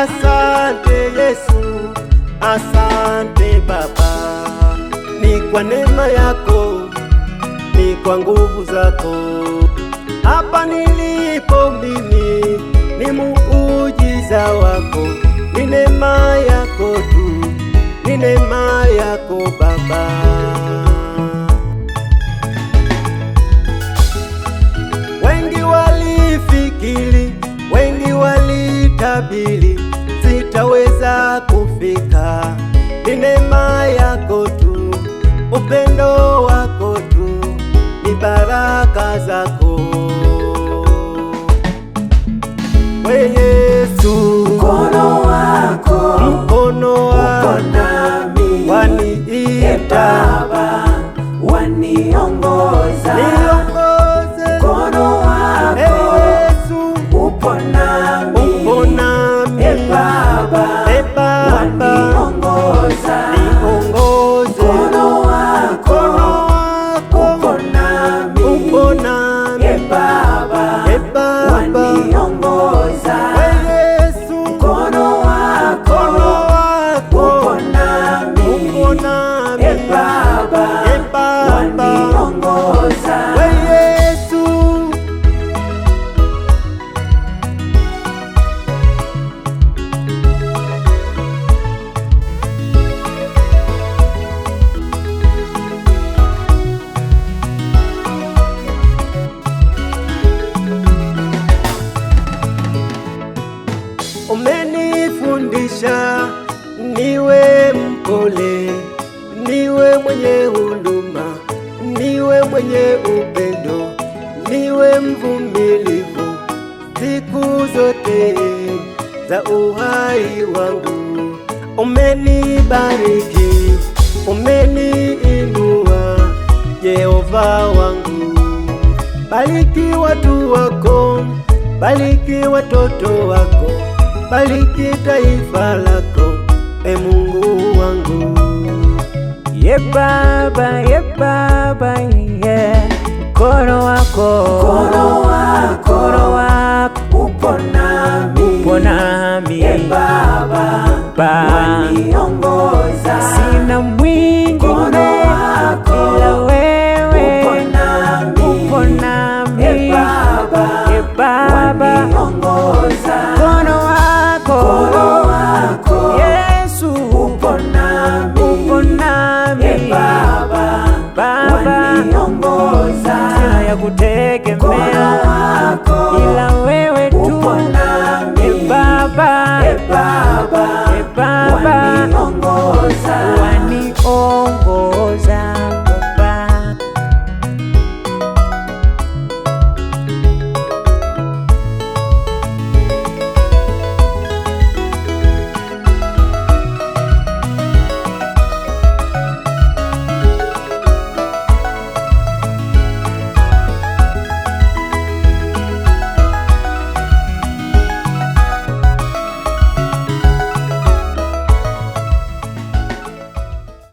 Asante Yesu, asante Baba, ni kwa neema yako, ni kwa nguvu zako. Hapa nilipo mimi ni muujiza wako, ni neema yako tu, ni neema yako Baba. Wengi walifikiri, wengi walitabiri sitaweza kufika, ni neema yako tu, upendo wako tu, ni baraka zako. We Yesu, mkono wako uko nami, waniita Baba, waniongoza. Mkono wako upo nami, Baba, waniongoza. Mkono wako upo nami, Baba, waniongoza. Mkono wako upo nami, Baba, waniongoza. Umenifundisha niwe mpole, niwe mwenye huruma, niwe mwenye upendo, niwe mvumilivu siku zote za uhai wangu. Umenibariki, umeniinua Yehova wangu. Bariki watu wako, bariki watoto wako, bariki taifa lako, e Mungu wangu. Ye Baba, yeah. Mkono wako upo nami, Baba, waniongoza. Sina mwingine